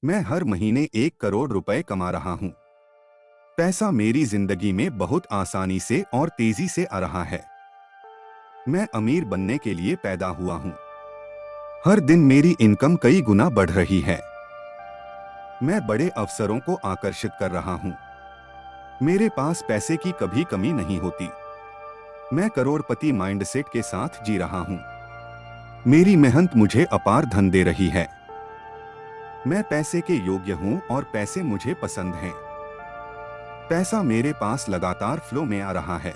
मैं हर महीने 1 करोड़ रुपए कमा रहा हूँ। पैसा मेरी जिंदगी में बहुत आसानी से और तेजी से आ रहा है। मैं अमीर बनने के लिए पैदा हुआ हूँ। हर दिन मेरी इनकम कई गुना बढ़ रही है। मैं बड़े अवसरों को आकर्षित कर रहा हूँ। मेरे पास पैसे की कभी कमी नहीं होती। मैं करोड़पति माइंडसेट के साथ जी रहा हूँ। मेरी मेहनत मुझे अपार धन दे रही है। मैं पैसे के योग्य हूँ और पैसे मुझे पसंद हैं। पैसा मेरे पास लगातार फ्लो में आ रहा है।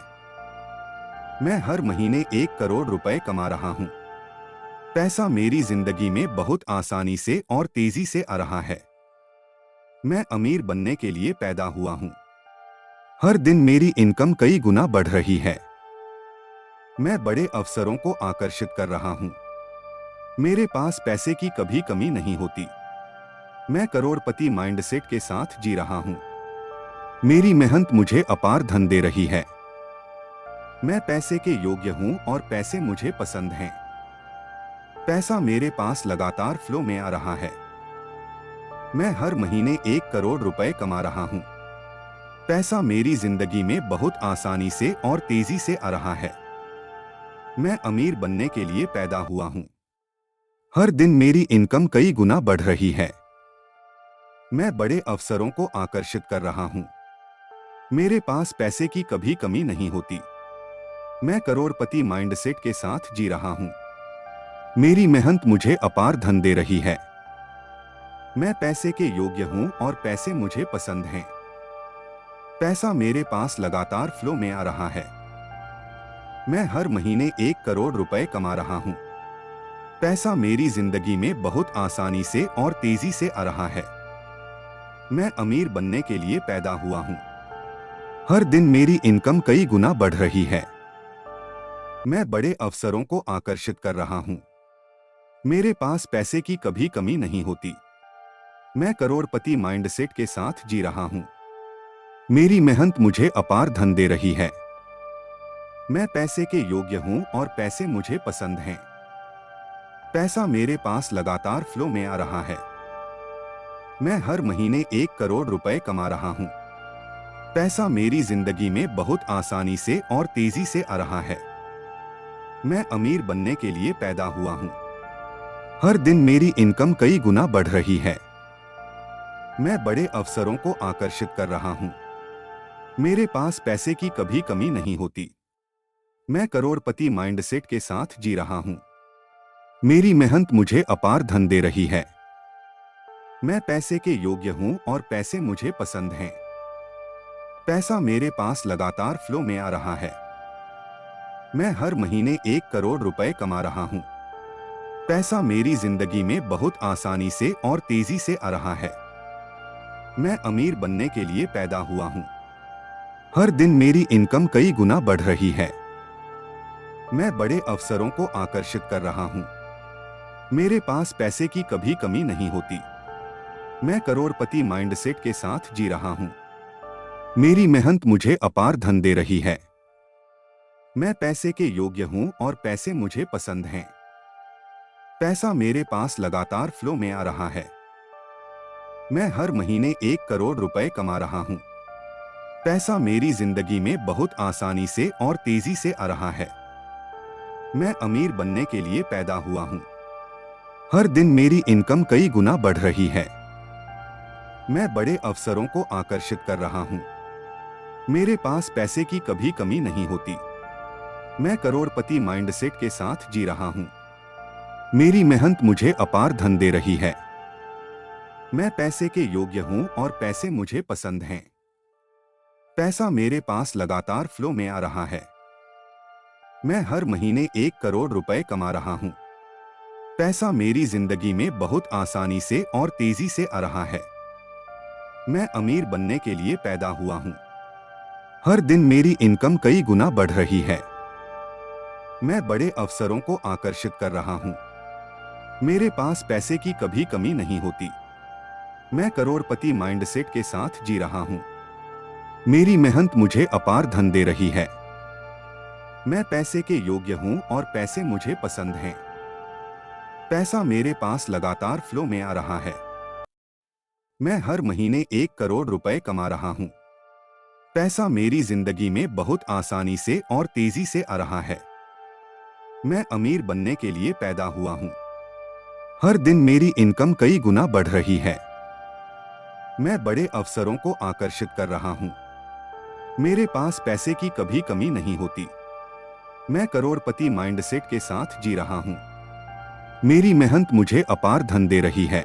मैं हर महीने 1 करोड़ रुपए कमा रहा हूँ। पैसा मेरी जिंदगी में बहुत आसानी से और तेजी से आ रहा है। मैं अमीर बनने के लिए पैदा हुआ हूँ। हर दिन मेरी इनकम कई गुना बढ़ रही है। मैं बड़े अवसरों को आकर्षित कर रहा हूँ। मेरे पास पैसे की कभी कमी नहीं होती। मैं करोड़पति माइंडसेट के साथ जी रहा हूँ। मेरी मेहनत मुझे अपार धन दे रही है। मैं पैसे के योग्य हूँ और पैसे मुझे पसंद हैं। पैसा मेरे पास लगातार फ्लो में आ रहा है। मैं हर महीने 1 करोड़ रुपए कमा रहा हूँ। पैसा मेरी जिंदगी में बहुत आसानी से और तेजी से आ रहा है। मैं अमीर बनने के लिए पैदा हुआ हूँ। हर दिन मेरी इनकम कई गुना बढ़ रही है। मैं बड़े अवसरों को आकर्षित कर रहा हूँ। मेरे पास पैसे की कभी कमी नहीं होती। मैं करोड़पति माइंडसेट के साथ जी रहा हूँ। मेरी मेहनत मुझे अपार धन दे रही है। मैं पैसे के योग्य हूँ और पैसे मुझे पसंद हैं। पैसा मेरे पास लगातार फ्लो में आ रहा है। मैं हर महीने 1 करोड़ रुपए कमा रहा हूँ। पैसा मेरी जिंदगी में बहुत आसानी से और तेजी से आ रहा है। मैं अमीर बनने के लिए पैदा हुआ हूँ। हर दिन मेरी इनकम कई गुना बढ़ रही है। मैं बड़े अवसरों को आकर्षित कर रहा हूँ। मेरे पास पैसे की कभी कमी नहीं होती। मैं करोड़पति माइंडसेट के साथ जी रहा हूँ। मेरी मेहनत मुझे अपार धन दे रही है। मैं पैसे के योग्य हूँ और पैसे मुझे पसंद हैं। पैसा मेरे पास लगातार फ्लो में आ रहा है। मैं हर महीने 1 करोड़ रुपए कमा रहा हूँ। पैसा मेरी जिंदगी में बहुत आसानी से और तेजी से आ रहा है। मैं अमीर बनने के लिए पैदा हुआ हूँ। हर दिन मेरी इनकम कई गुना बढ़ रही है। मैं बड़े अवसरों को आकर्षित कर रहा हूँ। मेरे पास पैसे की कभी कमी नहीं होती। मैं करोड़पति माइंडसेट के साथ जी रहा हूँ। मेरी मेहनत मुझे अपार धन दे रही है। मैं पैसे के योग्य हूँ और पैसे मुझे पसंद हैं। पैसा मेरे पास लगातार फ्लो में आ रहा है। मैं हर महीने 1 करोड़ रुपए कमा रहा हूँ। पैसा मेरी जिंदगी में बहुत आसानी से और तेजी से आ रहा है। मैं अमीर बनने के लिए पैदा हुआ हूँ। हर दिन मेरी इनकम कई गुना बढ़ रही है। मैं बड़े अवसरों को आकर्षित कर रहा हूँ। मेरे पास पैसे की कभी कमी नहीं होती। मैं करोड़पति माइंडसेट के साथ जी रहा हूँ। मेरी मेहनत मुझे अपार धन दे रही है। मैं पैसे के योग्य हूँ और पैसे मुझे पसंद हैं। पैसा मेरे पास लगातार फ्लो में आ रहा है। मैं हर महीने 1 करोड़ रुपए कमा रहा हूँ। पैसा मेरी जिंदगी में बहुत आसानी से और तेजी से आ रहा है। मैं अमीर बनने के लिए पैदा हुआ हूँ। हर दिन मेरी इनकम कई गुना बढ़ रही है। मैं बड़े अवसरों को आकर्षित कर रहा हूँ। मेरे पास पैसे की कभी कमी नहीं होती। मैं करोड़पति माइंडसेट के साथ जी रहा हूँ। मेरी मेहनत मुझे अपार धन दे रही है। मैं पैसे के योग्य हूँ और पैसे मुझे पसंद हैं। पैसा मेरे पास लगातार फ्लो में आ रहा है। मैं हर महीने 1 करोड़ रुपए कमा रहा हूँ। पैसा मेरी जिंदगी में बहुत आसानी से और तेजी से आ रहा है। मैं अमीर बनने के लिए पैदा हुआ हूँ। हर दिन मेरी इनकम कई गुना बढ़ रही है। मैं बड़े अवसरों को आकर्षित कर रहा हूँ। मेरे पास पैसे की कभी कमी नहीं होती। मैं करोड़पति माइंडसेट के साथ जी रहा हूँ। मेरी मेहनत मुझे अपार धन दे रही है। मैं पैसे के योग्य हूँ और पैसे मुझे पसंद हैं। पैसा मेरे पास लगातार फ्लो में आ रहा है। मैं हर महीने 1 करोड़ रुपए कमा रहा हूँ। पैसा मेरी जिंदगी में बहुत आसानी से और तेजी से आ रहा है। मैं अमीर बनने के लिए पैदा हुआ हूँ। हर दिन मेरी इनकम कई गुना बढ़ रही है। मैं बड़े अवसरों को आकर्षित कर रहा हूँ। मेरे पास पैसे की कभी कमी नहीं होती। मैं करोड़पति माइंडसेट के साथ जी रहा हूँ। मेरी मेहनत मुझे अपार धन दे रही है।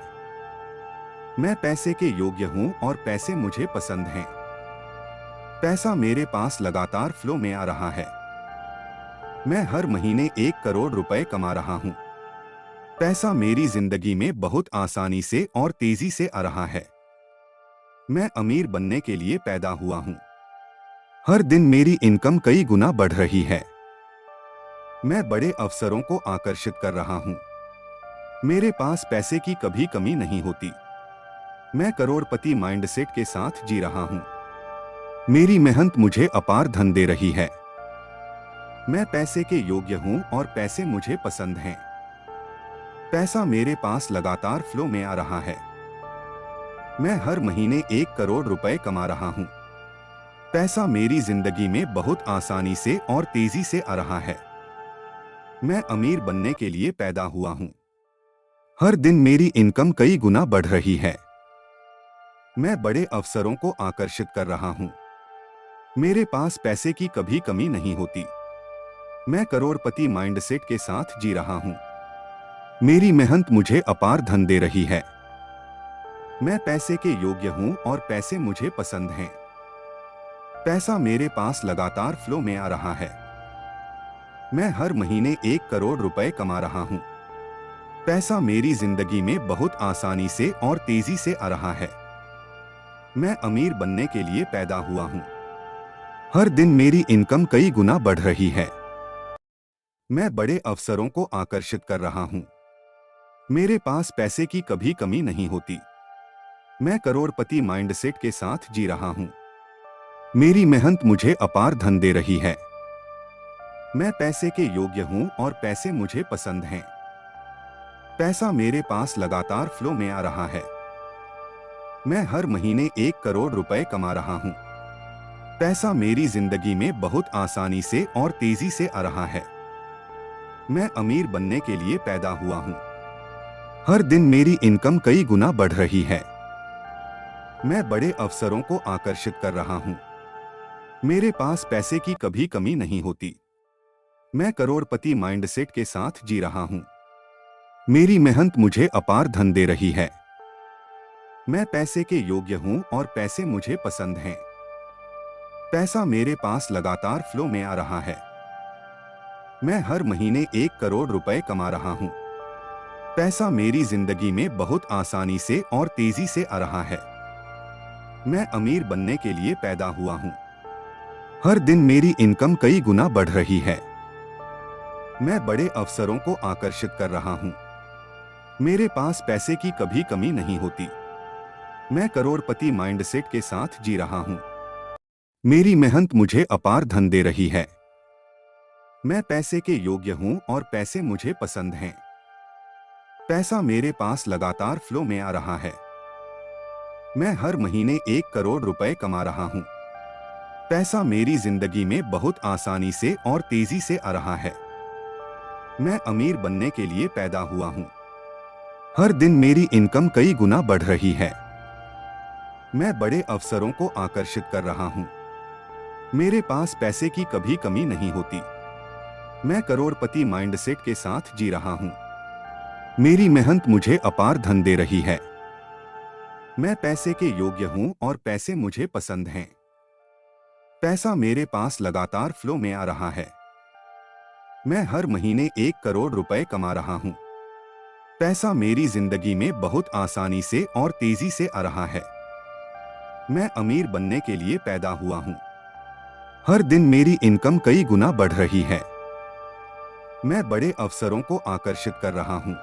मैं पैसे के योग्य हूँ और पैसे मुझे पसंद हैं। पैसा मेरे पास लगातार फ्लो में आ रहा है। मैं हर महीने 1 करोड़ रुपए कमा रहा हूँ। पैसा मेरी जिंदगी में बहुत आसानी से और तेजी से आ रहा है। मैं अमीर बनने के लिए पैदा हुआ हूँ। हर दिन मेरी इनकम कई गुना बढ़ रही है। मैं बड़े अवसरों को आकर्षित कर रहा हूँ। मेरे पास पैसे की कभी कमी नहीं होती। मैं करोड़पति माइंडसेट के साथ जी रहा हूँ। मेरी मेहनत मुझे अपार धन दे रही है। मैं पैसे के योग्य हूँ और पैसे मुझे पसंद हैं। पैसा मेरे पास लगातार फ्लो में आ रहा है। मैं हर महीने 1 करोड़ रुपए कमा रहा हूँ। पैसा मेरी जिंदगी में बहुत आसानी से और तेजी से आ रहा है। मैं अमीर बनने के लिए पैदा हुआ हूँ। हर दिन मेरी इनकम कई गुना बढ़ रही है। मैं बड़े अवसरों को आकर्षित कर रहा हूँ। मेरे पास पैसे की कभी कमी नहीं होती। मैं करोड़पति माइंडसेट के साथ जी रहा हूँ। मेरी मेहनत मुझे अपार धन दे रही है। मैं पैसे के योग्य हूँ और पैसे मुझे पसंद हैं। पैसा मेरे पास लगातार फ्लो में आ रहा है। मैं हर महीने 1 करोड़ रुपए कमा रहा हूँ। पैसा मेरी जिंदगी में बहुत आसानी से और तेजी से आ रहा है। मैं अमीर बनने के लिए पैदा हुआ हूँ। हर दिन मेरी इनकम कई गुना बढ़ रही है। मैं बड़े अवसरों को आकर्षित कर रहा हूँ। मेरे पास पैसे की कभी कमी नहीं होती। मैं करोड़पति माइंडसेट के साथ जी रहा हूँ। मेरी मेहनत मुझे अपार धन दे रही है। मैं पैसे के योग्य हूँ और पैसे मुझे पसंद हैं। पैसा मेरे पास लगातार फ्लो में आ रहा है। मैं हर महीने 1 करोड़ रुपए कमा रहा हूँ। पैसा मेरी जिंदगी में बहुत आसानी से और तेजी से आ रहा है। मैं अमीर बनने के लिए पैदा हुआ हूँ। हर दिन मेरी इनकम कई गुना बढ़ रही है। मैं बड़े अवसरों को आकर्षित कर रहा हूँ। मेरे पास पैसे की कभी कमी नहीं होती। मैं करोड़पति माइंडसेट के साथ जी रहा हूँ। मेरी मेहनत मुझे अपार धन दे रही है। मैं पैसे के योग्य हूँ और पैसे मुझे पसंद हैं। पैसा मेरे पास लगातार फ्लो में आ रहा है। मैं हर महीने 1 करोड़ रुपए कमा रहा हूँ। पैसा मेरी जिंदगी में बहुत आसानी से और तेजी से आ रहा है। मैं अमीर बनने के लिए पैदा हुआ हूँ। हर दिन मेरी इनकम कई गुना बढ़ रही है। मैं बड़े अवसरों को आकर्षित कर रहा हूँ। मेरे पास पैसे की कभी कमी नहीं होती। मैं करोड़पति माइंडसेट के साथ जी रहा हूँ। मेरी मेहनत मुझे अपार धन दे रही है। मैं पैसे के योग्य हूँ और पैसे मुझे पसंद हैं। पैसा मेरे पास लगातार फ्लो में आ रहा है। मैं हर महीने 1 करोड़ रुपए कमा रहा हूँ। पैसा मेरी जिंदगी में बहुत आसानी से और तेजी से आ रहा है। मैं अमीर बनने के लिए पैदा हुआ हूँ। हर दिन मेरी इनकम कई गुना बढ़ रही है। मैं बड़े अवसरों को आकर्षित कर रहा हूँ। मेरे पास पैसे की कभी कमी नहीं होती। मैं करोड़पति माइंडसेट के साथ जी रहा हूँ। मेरी मेहनत मुझे अपार धन दे रही है। मैं पैसे के योग्य हूँ और पैसे मुझे पसंद हैं। पैसा मेरे पास लगातार फ्लो में आ रहा है। मैं हर महीने 1 करोड़ रुपए कमा रहा हूँ। पैसा मेरी जिंदगी में बहुत आसानी से और तेजी से आ रहा है। मैं अमीर बनने के लिए पैदा हुआ हूँ। हर दिन मेरी इनकम कई गुना बढ़ रही है। मैं बड़े अवसरों को आकर्षित कर रहा हूँ।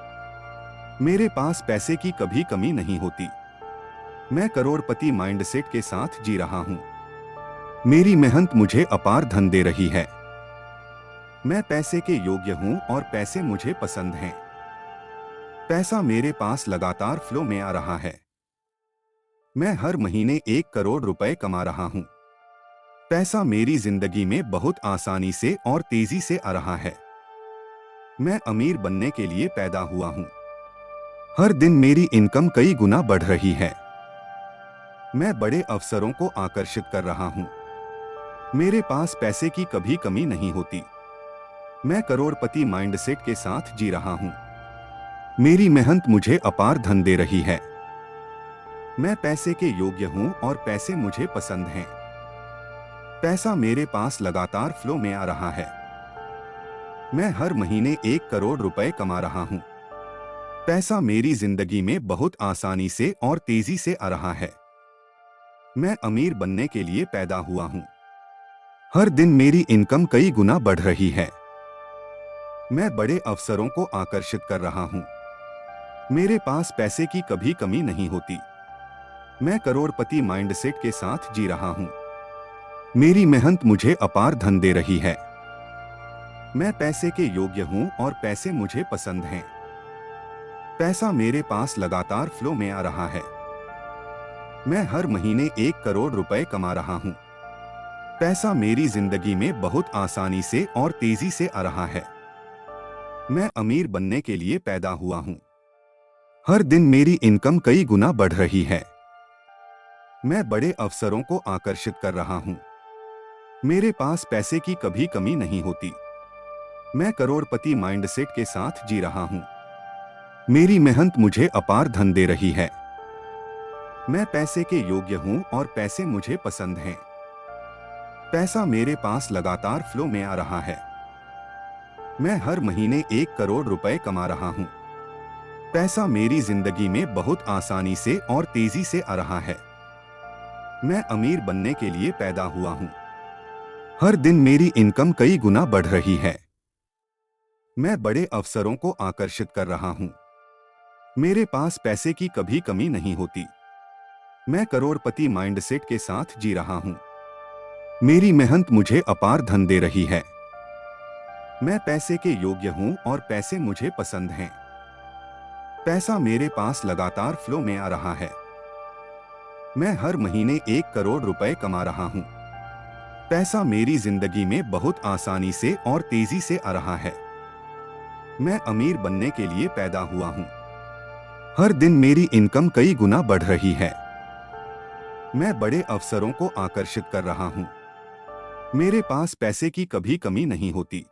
मेरे पास पैसे की कभी कमी नहीं होती। मैं करोड़पति माइंडसेट के साथ जी रहा हूँ। मेरी मेहनत मुझे अपार धन दे रही है। मैं पैसे के योग्य हूँ और पैसे मुझे पसंद हैं। पैसा मेरे पास लगातार फ्लो में आ रहा है। मैं हर महीने 1 करोड़ रुपए कमा रहा हूँ। पैसा मेरी जिंदगी में बहुत आसानी से और तेजी से आ रहा है। मैं अमीर बनने के लिए पैदा हुआ हूँ। हर दिन मेरी इनकम कई गुना बढ़ रही है। मैं बड़े अवसरों को आकर्षित कर रहा हूँ। मेरे पास पैसे की कभी कमी नहीं होती। मैं करोड़पति माइंडसेट के साथ जी रहा हूँ। मेरी मेहनत मुझे अपार धन दे रही है। मैं पैसे के योग्य हूँ और पैसे मुझे पसंद हैं। पैसा मेरे पास लगातार फ्लो में आ रहा है। मैं हर महीने 1 करोड़ रुपए कमा रहा हूँ। पैसा मेरी जिंदगी में बहुत आसानी से और तेजी से आ रहा है। मैं अमीर बनने के लिए पैदा हुआ हूँ। हर दिन मेरी इनकम कई गुना बढ़ रही है। मैं बड़े अवसरों को आकर्षित कर रहा हूँ। मेरे पास पैसे की कभी कमी नहीं होती। मैं करोड़पति माइंडसेट के साथ जी रहा हूँ। मेरी मेहनत मुझे अपार धन दे रही है। मैं पैसे के योग्य हूँ और पैसे मुझे पसंद हैं। पैसा मेरे पास लगातार फ्लो में आ रहा है। मैं हर महीने 1 करोड़ रुपए कमा रहा हूँ। पैसा मेरी जिंदगी में बहुत आसानी से और तेजी से आ रहा है। मैं अमीर बनने के लिए पैदा हुआ हूँ। हर दिन मेरी इनकम कई गुना बढ़ रही है। मैं बड़े अवसरों को आकर्षित कर रहा हूँ। मेरे पास पैसे की कभी कमी नहीं होती। मैं करोड़पति माइंडसेट के साथ जी रहा हूँ। मेरी मेहनत मुझे अपार धन दे रही है। मैं पैसे के योग्य हूँ और पैसे मुझे पसंद हैं। पैसा मेरे पास लगातार फ्लो में आ रहा है। मैं हर महीने 1 करोड़ रुपए कमा रहा हूँ। पैसा मेरी जिंदगी में बहुत आसानी से और तेजी से आ रहा है। मैं अमीर बनने के लिए पैदा हुआ हूँ। हर दिन मेरी इनकम कई गुना बढ़ रही है। मैं बड़े अवसरों को आकर्षित कर रहा हूँ। मेरे पास पैसे की कभी कमी नहीं होती। मैं करोड़पति माइंडसेट के साथ जी रहा हूँ। मेरी मेहनत मुझे अपार धन दे रही है। मैं पैसे के योग्य हूँ और पैसे मुझे पसंद हैं। पैसा मेरे पास लगातार फ्लो में आ रहा है। मैं हर महीने 1 करोड़ रुपए कमा रहा हूँ। पैसा मेरी जिंदगी में बहुत आसानी से और तेजी से आ रहा है। मैं अमीर बनने के लिए पैदा हुआ हूँ। हर दिन मेरी इनकम कई गुना बढ़ रही है। मैं बड़े अवसरों को आकर्षित कर रहा हूँ। मेरे पास पैसे की कभी कमी नहीं होती।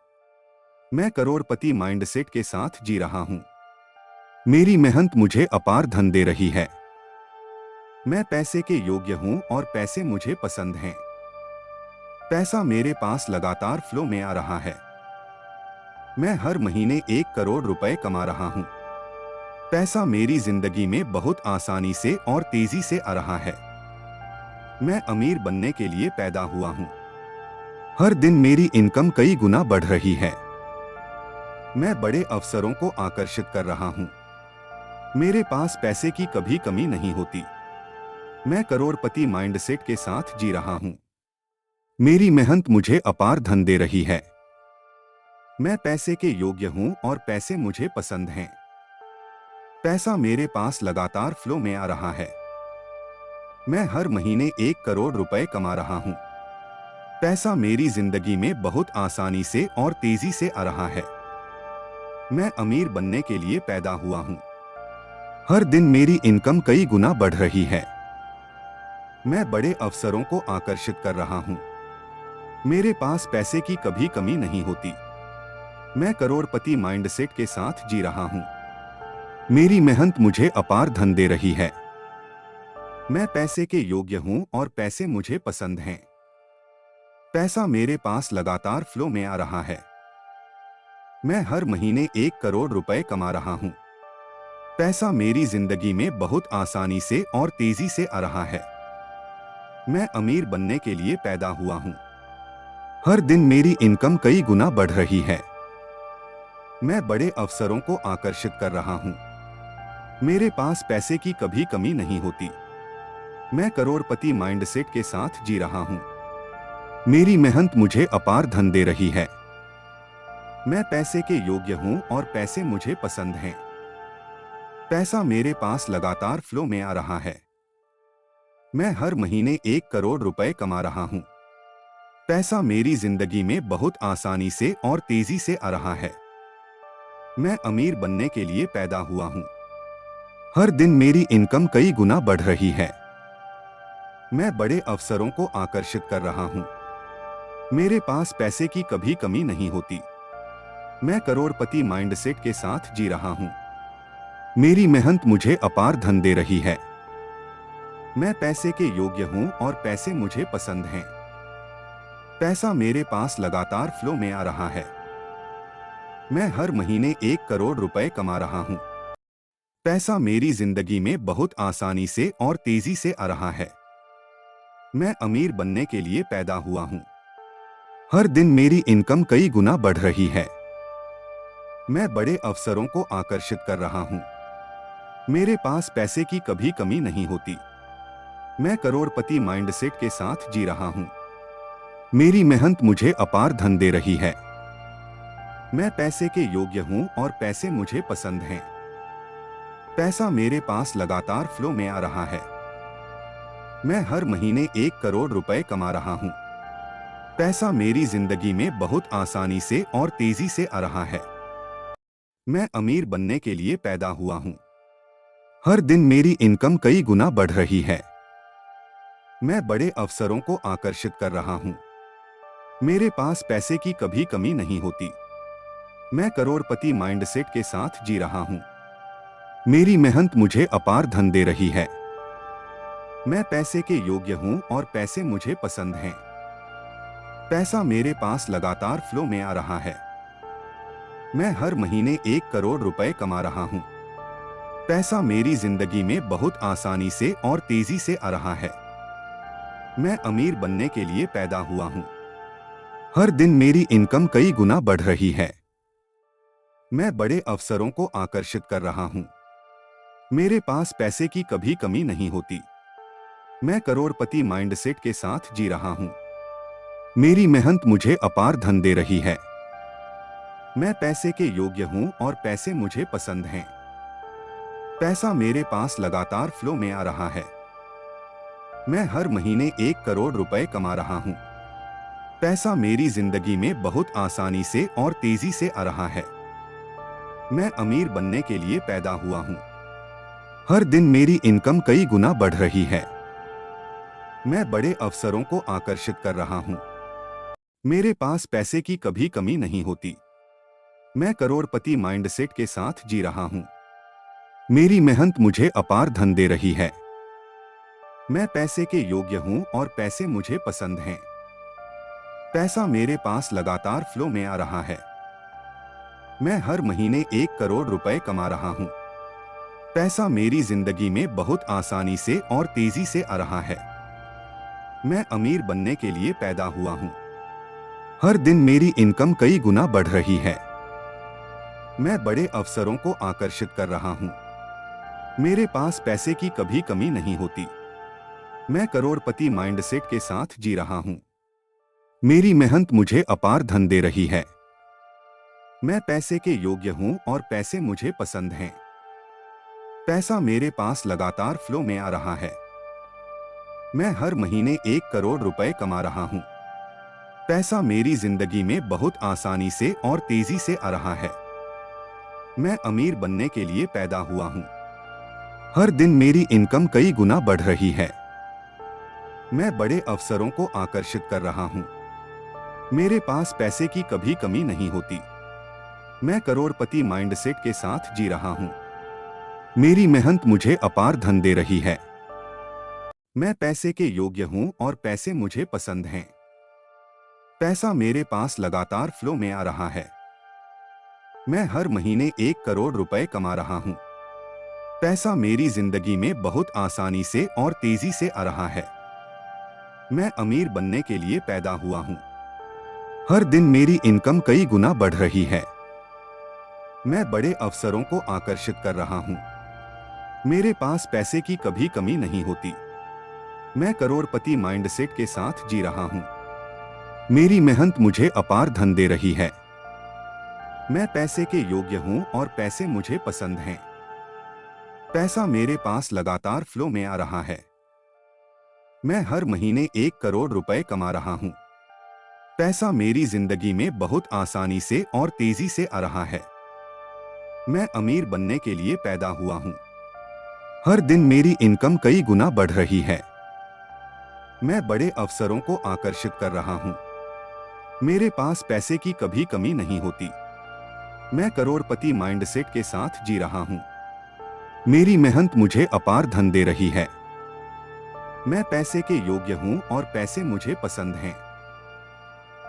मैं करोड़पति माइंडसेट के साथ जी रहा हूँ। मेरी मेहनत मुझे अपार धन दे रही है। मैं पैसे के योग्य हूँ और पैसे मुझे पसंद हैं। पैसा मेरे पास लगातार फ्लो में आ रहा है। मैं हर महीने 1 करोड़ रुपए कमा रहा हूँ। पैसा मेरी जिंदगी में बहुत आसानी से और तेजी से आ रहा है। मैं अमीर बनने के लिए पैदा हुआ हूँ। हर दिन मेरी इनकम कई गुना बढ़ रही है। मैं बड़े अवसरों को आकर्षित कर रहा हूँ। मेरे पास पैसे की कभी कमी नहीं होती। मैं करोड़पति माइंडसेट के साथ जी रहा हूँ। मेरी मेहनत मुझे अपार धन दे रही है। मैं पैसे के योग्य हूँ और पैसे मुझे पसंद हैं। पैसा मेरे पास लगातार फ्लो में आ रहा है। मैं हर महीने 1 करोड़ रुपए कमा रहा हूँ। पैसा मेरी जिंदगी में बहुत आसानी से और तेजी से आ रहा है। मैं अमीर बनने के लिए पैदा हुआ हूँ। हर दिन मेरी इनकम कई गुना बढ़ रही है। मैं बड़े अवसरों को आकर्षित कर रहा हूँ। मेरे पास पैसे की कभी कमी नहीं होती। मैं करोड़पति माइंडसेट के साथ जी रहा हूँ। मेरी मेहनत मुझे अपार धन दे रही है। मैं पैसे के योग्य हूँ और पैसे मुझे पसंद हैं। पैसा मेरे पास लगातार फ्लो में आ रहा है। मैं हर महीने 1 करोड़ रुपए कमा रहा हूँ। पैसा मेरी जिंदगी में बहुत आसानी से और तेजी से आ रहा है। मैं अमीर बनने के लिए पैदा हुआ हूँ। हर दिन मेरी इनकम कई गुना बढ़ रही है। मैं बड़े अवसरों को आकर्षित कर रहा हूँ। मेरे पास पैसे की कभी कमी नहीं होती। मैं करोड़पति माइंडसेट के साथ जी रहा हूँ। मेरी मेहनत मुझे अपार धन दे रही है। मैं पैसे के योग्य हूँ और पैसे मुझे पसंद हैं। पैसा मेरे पास लगातार फ्लो में आ रहा है। मैं हर महीने 1 करोड़ रुपए कमा रहा हूँ। पैसा मेरी जिंदगी में बहुत आसानी से और तेजी से आ रहा है। मैं अमीर बनने के लिए पैदा हुआ हूँ। हर दिन मेरी इनकम कई गुना बढ़ रही है। मैं बड़े अवसरों को आकर्षित कर रहा हूँ। मेरे पास पैसे की कभी कमी नहीं होती। मैं करोड़पति माइंडसेट के साथ जी रहा हूँ। मेरी मेहनत मुझे अपार धन दे रही है। मैं पैसे के योग्य हूँ और पैसे मुझे पसंद हैं। पैसा मेरे पास लगातार फ्लो में आ रहा है। मैं हर महीने 1 करोड़ रुपए कमा रहा हूँ। पैसा मेरी जिंदगी में बहुत आसानी से और तेजी से आ रहा है। मैं अमीर बनने के लिए पैदा हुआ हूँ। हर दिन मेरी इनकम कई गुना बढ़ रही है। मैं बड़े अवसरों को आकर्षित कर रहा हूँ। मेरे पास पैसे की कभी कमी नहीं होती। मैं करोड़पति माइंडसेट के साथ जी रहा हूँ। मेरी मेहनत मुझे अपार धन दे रही है। मैं पैसे के योग्य हूँ और पैसे मुझे पसंद हैं। पैसा मेरे पास लगातार फ्लो में आ रहा है। मैं हर महीने 1 करोड़ रुपए कमा रहा हूँ। पैसा मेरी जिंदगी में बहुत आसानी से और तेजी से आ रहा है। मैं अमीर बनने के लिए पैदा हुआ हूँ। हर दिन मेरी इनकम कई गुना बढ़ रही है। मैं बड़े अवसरों को आकर्षित कर रहा हूँ। मेरे पास पैसे की कभी कमी नहीं होती। मैं करोड़पति माइंडसेट के साथ जी रहा हूँ। मेरी मेहनत मुझे अपार धन दे रही है। मैं पैसे के योग्य हूँ और पैसे मुझे पसंद हैं। पैसा मेरे पास लगातार फ्लो में आ रहा है। मैं हर महीने 1 करोड़ रुपए कमा रहा हूँ। पैसा मेरी जिंदगी में बहुत आसानी से और तेजी से आ रहा है। मैं अमीर बनने के लिए पैदा हुआ हूँ। हर दिन मेरी इनकम कई गुना बढ़ रही है। मैं बड़े अवसरों को आकर्षित कर रहा हूँ। मेरे पास पैसे की कभी कमी नहीं होती। मैं करोड़पति माइंडसेट के साथ जी रहा हूँ। मेरी मेहनत मुझे अपार धन दे रही है। मैं पैसे के योग्य हूँ और पैसे मुझे पसंद हैं। पैसा मेरे पास लगातार फ्लो में आ रहा है। मैं हर महीने 1 करोड़ रुपए कमा रहा हूँ। पैसा मेरी जिंदगी में बहुत आसानी से और तेजी से आ रहा है। मैं अमीर बनने के लिए पैदा हुआ हूँ। हर दिन मेरी इनकम कई गुना बढ़ रही है। मैं बड़े अवसरों को आकर्षित कर रहा हूँ। मेरे पास पैसे की कभी कमी नहीं होती। मैं करोड़पति माइंडसेट के साथ जी रहा हूँ। मेरी मेहनत मुझे अपार धन दे रही है। मैं पैसे के योग्य हूँ और पैसे मुझे पसंद हैं। पैसा मेरे पास लगातार फ्लो में आ रहा है। मैं हर महीने 1 करोड़ रुपए कमा रहा हूँ। पैसा मेरी जिंदगी में बहुत आसानी से और तेजी से आ रहा है। मैं अमीर बनने के लिए पैदा हुआ हूँ। हर दिन मेरी इनकम कई गुना बढ़ रही है। मैं बड़े अवसरों को आकर्षित कर रहा हूँ। मेरे पास पैसे की कभी कमी नहीं होती। मैं करोड़पति माइंडसेट के साथ जी रहा हूँ। मेरी मेहनत मुझे अपार धन दे रही है। मैं पैसे के योग्य हूँ और पैसे मुझे पसंद हैं। पैसा मेरे पास लगातार फ्लो में आ रहा है। मैं हर महीने 1 करोड़ रुपए कमा रहा हूँ। पैसा मेरी जिंदगी में बहुत आसानी से और तेजी से आ रहा है। मैं अमीर बनने के लिए पैदा हुआ हूँ। हर दिन मेरी इनकम कई गुना बढ़ रही है। मैं बड़े अवसरों को आकर्षित कर रहा हूँ। मेरे पास पैसे की कभी कमी नहीं होती। मैं करोड़पति माइंडसेट के साथ जी रहा हूँ। मेरी मेहनत मुझे अपार धन दे रही है। मैं पैसे के योग्य हूँ और पैसे मुझे पसंद हैं। पैसा मेरे पास लगातार फ्लो में आ रहा है। मैं हर महीने 1 करोड़ रुपए कमा रहा हूँ। पैसा मेरी जिंदगी में बहुत आसानी से और तेजी से आ रहा है। मैं अमीर बनने के लिए पैदा हुआ हूँ। हर दिन मेरी इनकम कई गुना बढ़ रही है। मैं बड़े अवसरों को आकर्षित कर रहा हूँ। मेरे पास पैसे की कभी कमी नहीं होती। मैं करोड़पति माइंडसेट के साथ जी रहा हूँ। मेरी मेहनत मुझे अपार धन दे रही है। मैं पैसे के योग्य हूँ और पैसे मुझे पसंद हैं। पैसा मेरे पास लगातार फ्लो में आ रहा है। मैं हर महीने 1 करोड़ रुपए कमा रहा हूँ। पैसा मेरी जिंदगी में बहुत आसानी से और तेजी से आ रहा है। मैं अमीर बनने के लिए पैदा हुआ हूँ। हर दिन मेरी इनकम कई गुना बढ़ रही है। मैं बड़े अवसरों को आकर्षित कर रहा हूँ। मेरे पास पैसे की कभी कमी नहीं होती। मैं करोड़पति माइंडसेट के साथ जी रहा हूँ। मेरी मेहनत मुझे अपार धन दे रही है। मैं पैसे के योग्य हूँ और पैसे मुझे पसंद हैं।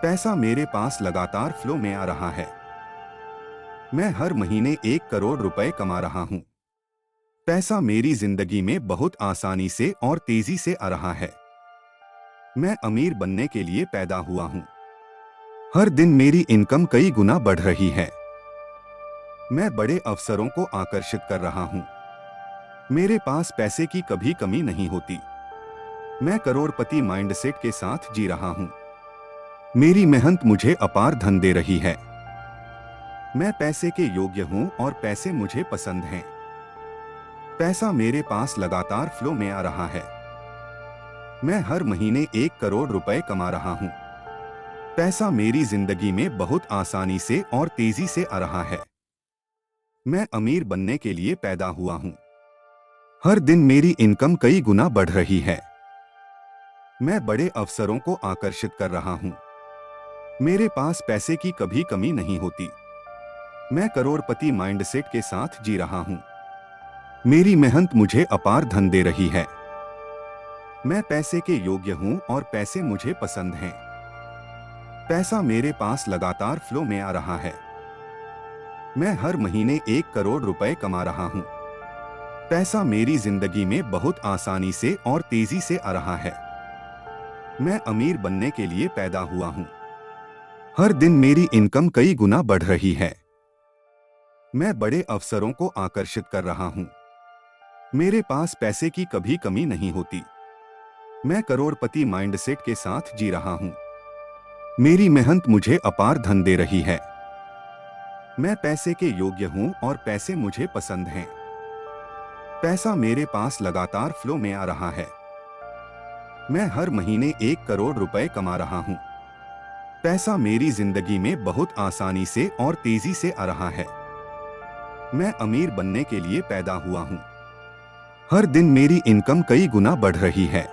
पैसा मेरे पास लगातार फ्लो में आ रहा है। मैं हर महीने 1 करोड़ रुपए कमा रहा हूँ। पैसा मेरी जिंदगी में बहुत आसानी से और तेजी से आ रहा है। मैं अमीर बनने के लिए पैदा हुआ हूँ। हर दिन मेरी इनकम कई गुना बढ़ रही है। मैं बड़े अवसरों को आकर्षित कर रहा हूँ। मेरे पास पैसे की कभी कमी नहीं होती। मैं करोड़पति माइंडसेट के साथ जी रहा हूँ। मेरी मेहनत मुझे अपार धन दे रही है। मैं पैसे के योग्य हूँ और पैसे मुझे पसंद हैं। पैसा मेरे पास लगातार फ्लो में आ रहा है। मैं हर महीने 1 करोड़ रुपए कमा रहा हूँ। पैसा मेरी जिंदगी में बहुत आसानी से और तेजी से आ रहा है। मैं अमीर बनने के लिए पैदा हुआ हूँ। हर दिन मेरी इनकम कई गुना बढ़ रही है। मैं बड़े अवसरों को आकर्षित कर रहा हूँ। मेरे पास पैसे की कभी कमी नहीं होती। मैं करोड़पति माइंडसेट के साथ जी रहा हूँ। मेरी मेहनत मुझे अपार धन दे रही है। मैं पैसे के योग्य हूँ और पैसे मुझे पसंद हैं। पैसा मेरे पास लगातार फ्लो में आ रहा है। मैं हर महीने 1 करोड़ रुपए कमा रहा हूँ। पैसा मेरी जिंदगी में बहुत आसानी से और तेजी से आ रहा है। मैं अमीर बनने के लिए पैदा हुआ हूँ। हर दिन मेरी इनकम कई गुना बढ़ रही है। मैं बड़े अवसरों को आकर्षित कर रहा हूँ। मेरे पास पैसे की कभी कमी नहीं होती। मैं करोड़पति माइंडसेट के साथ जी रहा हूँ। मेरी मेहनत मुझे अपार धन दे रही है। मैं पैसे के योग्य हूँ और पैसे मुझे पसंद हैं। पैसा मेरे पास लगातार फ्लो में आ रहा है। मैं हर महीने 1 करोड़ रुपए कमा रहा हूँ। पैसा मेरी जिंदगी में बहुत आसानी से और तेजी से आ रहा है। मैं अमीर बनने के लिए पैदा हुआ हूँ। हर दिन मेरी इनकम कई गुना बढ़ रही है।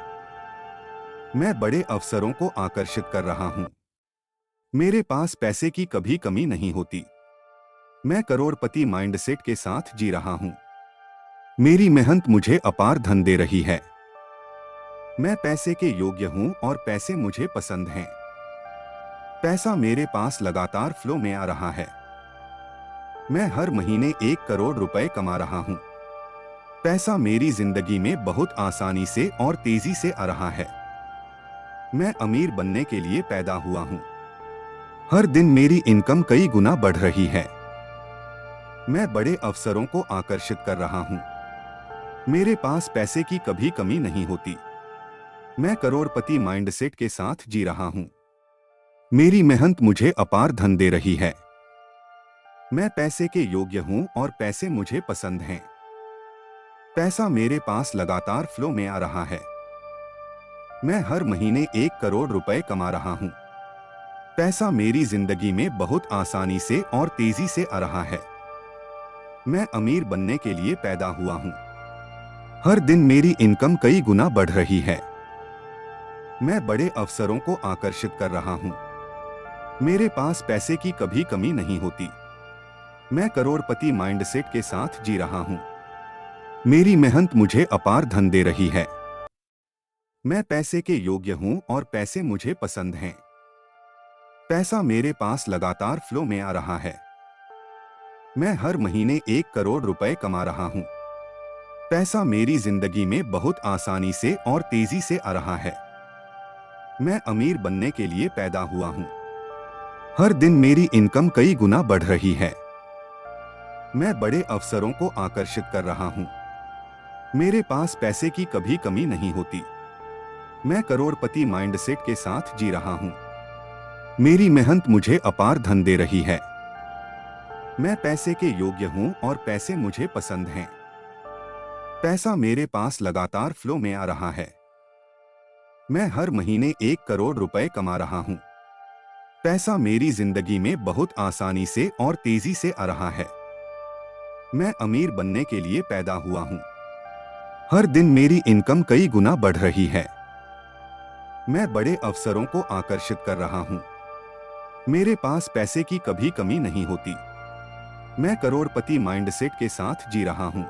मैं बड़े अवसरों को आकर्षित कर रहा हूँ। मेरे पास पैसे की कभी कमी नहीं होती। मैं करोड़पति माइंडसेट के साथ जी रहा हूँ। मेरी मेहनत मुझे अपार धन दे रही है। मैं पैसे के योग्य हूँ और पैसे मुझे पसंद हैं। पैसा मेरे पास लगातार फ्लो में आ रहा है। मैं हर महीने 1 करोड़ रुपए कमा रहा हूँ। पैसा मेरी जिंदगी में बहुत आसानी से और तेजी से आ रहा है। मैं अमीर बनने के लिए पैदा हुआ हूँ। हर दिन मेरी इनकम कई गुना बढ़ रही है। मैं बड़े अवसरों को आकर्षित कर रहा हूँ। मेरे पास पैसे की कभी कमी नहीं होती। मैं करोड़पति माइंडसेट के साथ जी रहा हूँ। मेरी मेहनत मुझे अपार धन दे रही है। मैं पैसे के योग्य हूँ और पैसे मुझे पसंद हैं। पैसा मेरे पास लगातार फ्लो में आ रहा है। मैं हर महीने 1 करोड़ रुपए कमा रहा हूँ। पैसा मेरी जिंदगी में बहुत आसानी से और तेजी से आ रहा है। मैं अमीर बनने के लिए पैदा हुआ हूँ। हर दिन मेरी इनकम कई गुना बढ़ रही है। मैं बड़े अवसरों को आकर्षित कर रहा हूँ। मेरे पास पैसे की कभी कमी नहीं होती। मैं करोड़पति माइंडसेट के साथ जी रहा हूँ। मेरी मेहनत मुझे अपार धन दे रही है। मैं पैसे के योग्य हूँ और पैसे मुझे पसंद हैं। पैसा मेरे पास लगातार फ्लो में आ रहा है। मैं हर महीने 1 करोड़ रुपए कमा रहा हूँ। पैसा मेरी जिंदगी में बहुत आसानी से और तेजी से आ रहा है। मैं अमीर बनने के लिए पैदा हुआ हूँ। हर दिन मेरी इनकम कई गुना बढ़ रही है। मैं बड़े अवसरों को आकर्षित कर रहा हूँ। मेरे पास पैसे की कभी कमी नहीं होती। मैं करोड़पति माइंडसेट के साथ जी रहा हूँ। मेरी मेहनत मुझे अपार धन दे रही है। मैं पैसे के योग्य हूँ और पैसे मुझे पसंद हैं। पैसा मेरे पास लगातार फ्लो में आ रहा है। मैं हर महीने 1 करोड़ रुपए कमा रहा हूँ। पैसा मेरी जिंदगी में बहुत आसानी से और तेजी से आ रहा है। मैं अमीर बनने के लिए पैदा हुआ हूँ। हर दिन मेरी इनकम कई गुना बढ़ रही है। मैं बड़े अवसरों को आकर्षित कर रहा हूँ। मेरे पास पैसे की कभी कमी नहीं होती। मैं करोड़पति माइंडसेट के साथ जी रहा हूँ।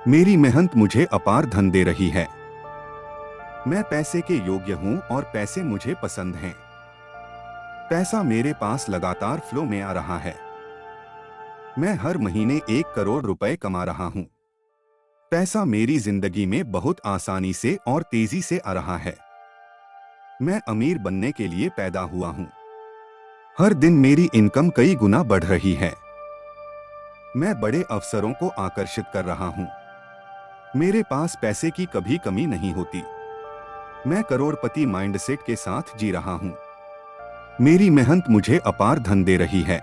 मेरी मेहनत मुझे अपार धन दे रही है। मैं पैसे के योग्य हूँ और पैसे मुझे पसंद हैं। पैसा मेरे पास लगातार फ्लो में आ रहा है। मैं हर महीने 1 करोड़ रुपए कमा रहा हूँ। पैसा मेरी जिंदगी में बहुत आसानी से और तेजी से आ रहा है। मैं अमीर बनने के लिए पैदा हुआ हूँ। हर दिन मेरी इनकम कई गुना बढ़ रही है। मैं बड़े अवसरों को आकर्षित कर रहा हूँ। मेरे पास पैसे की कभी कमी नहीं होती। मैं करोड़पति माइंडसेट के साथ जी रहा हूँ। मेरी मेहनत मुझे अपार धन दे रही है।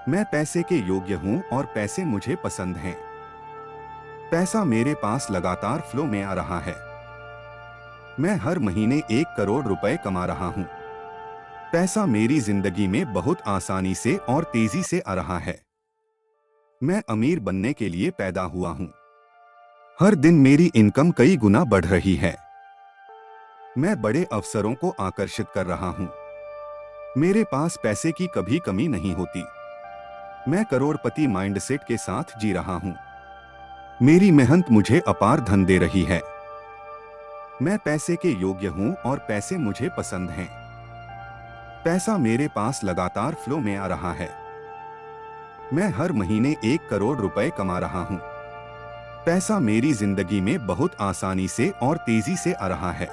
मैं पैसे के योग्य हूँ और पैसे मुझे पसंद हैं। पैसा मेरे पास लगातार फ्लो में आ रहा है। मैं हर महीने 1 करोड़ रुपए कमा रहा हूँ। पैसा मेरी जिंदगी में बहुत आसानी से और तेजी से आ रहा है। मैं अमीर बनने के लिए पैदा हुआ हूँ। हर दिन मेरी इनकम कई गुना बढ़ रही है। मैं बड़े अवसरों को आकर्षित कर रहा हूँ। मेरे पास पैसे की कभी कमी नहीं होती। मैं करोड़पति माइंडसेट के साथ जी रहा हूँ। मेरी मेहनत मुझे अपार धन दे रही है। मैं पैसे के योग्य हूँ और पैसे मुझे पसंद हैं। पैसा मेरे पास लगातार फ्लो में आ रहा है। मैं हर महीने 1 करोड़ रुपए कमा रहा हूँ। पैसा मेरी जिंदगी में बहुत आसानी से और तेजी से आ रहा है।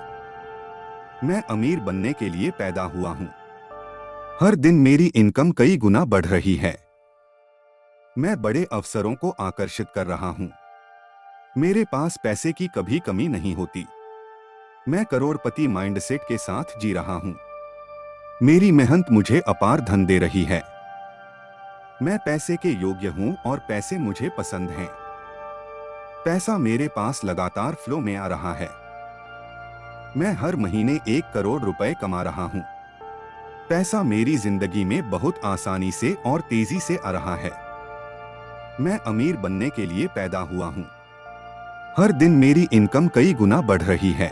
मैं अमीर बनने के लिए पैदा हुआ हूँ। हर दिन मेरी इनकम कई गुना बढ़ रही है। मैं बड़े अवसरों को आकर्षित कर रहा हूँ। मेरे पास पैसे की कभी कमी नहीं होती। मैं करोड़पति माइंडसेट के साथ जी रहा हूँ। मेरी मेहनत मुझे अपार धन दे रही है। मैं पैसे के योग्य हूँ और पैसे मुझे पसंद हैं। पैसा मेरे पास लगातार फ्लो में आ रहा है। मैं हर महीने 1 करोड़ रुपए कमा रहा हूँ। पैसा मेरी जिंदगी में बहुत आसानी से और तेजी से आ रहा है। मैं अमीर बनने के लिए पैदा हुआ हूँ। हर दिन मेरी इनकम कई गुना बढ़ रही है।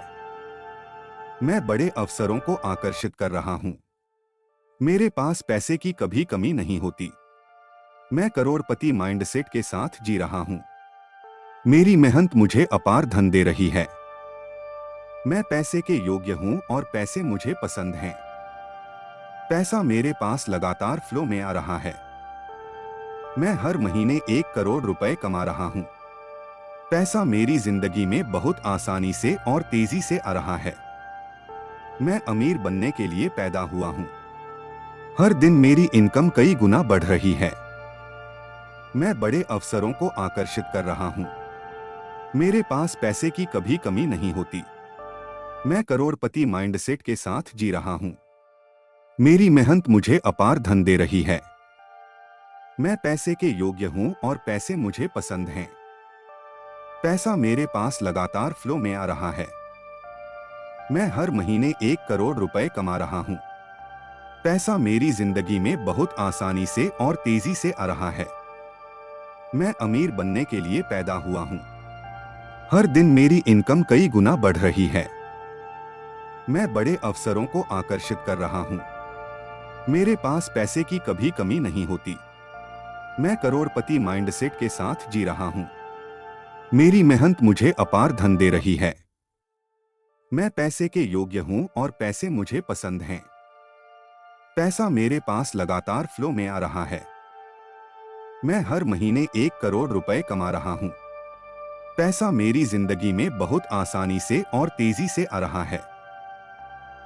मैं बड़े अवसरों को आकर्षित कर रहा हूँ। मेरे पास पैसे की कभी कमी नहीं होती। मैं करोड़पति माइंडसेट के साथ जी रहा हूँ। मेरी मेहनत मुझे अपार धन दे रही है। मैं पैसे के योग्य हूँ और पैसे मुझे पसंद हैं। पैसा मेरे पास लगातार फ्लो में आ रहा है। मैं हर महीने 1 करोड़ रुपए कमा रहा हूँ। पैसा मेरी जिंदगी में बहुत आसानी से और तेजी से आ रहा है। मैं अमीर बनने के लिए पैदा हुआ हूँ। हर दिन मेरी इनकम कई गुना बढ़ रही है। मैं बड़े अवसरों को आकर्षित कर रहा हूँ। मेरे पास पैसे की कभी कमी नहीं होती। मैं करोड़पति माइंडसेट के साथ जी रहा हूँ। मेरी मेहनत मुझे अपार धन दे रही है। मैं पैसे के योग्य हूँ और पैसे मुझे पसंद हैं। पैसा मेरे पास लगातार फ्लो में आ रहा है। मैं हर महीने 1 करोड़ रुपए कमा रहा हूँ। पैसा मेरी जिंदगी में बहुत आसानी से और तेजी से आ रहा है। मैं अमीर बनने के लिए पैदा हुआ हूँ। हर दिन मेरी इनकम कई गुना बढ़ रही है। मैं बड़े अवसरों को आकर्षित कर रहा हूँ। मेरे पास पैसे की कभी कमी नहीं होती। मैं करोड़पति माइंडसेट के साथ जी रहा हूँ। मेरी मेहनत मुझे अपार धन दे रही है। मैं पैसे के योग्य हूँ और पैसे मुझे पसंद हैं। पैसा मेरे पास लगातार फ्लो में आ रहा है। मैं हर महीने 1 करोड़ रुपए कमा रहा हूँ। पैसा मेरी जिंदगी में बहुत आसानी से और तेजी से आ रहा है।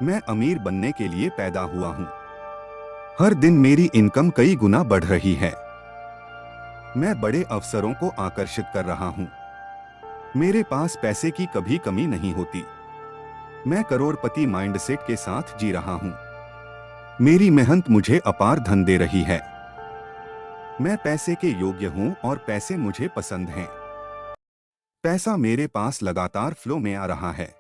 मैं अमीर बनने के लिए पैदा हुआ हूँ। हर दिन मेरी इनकम कई गुना बढ़ रही है। मैं बड़े अवसरों को आकर्षित कर रहा हूँ। मेरे पास पैसे की कभी कमी नहीं होती। मैं करोड़पति माइंडसेट के साथ जी रहा हूँ। मेरी मेहनत मुझे अपार धन दे रही है। मैं पैसे के योग्य हूँ और पैसे मुझे पसंद हैं। पैसा मेरे पास लगातार फ्लो में आ रहा है।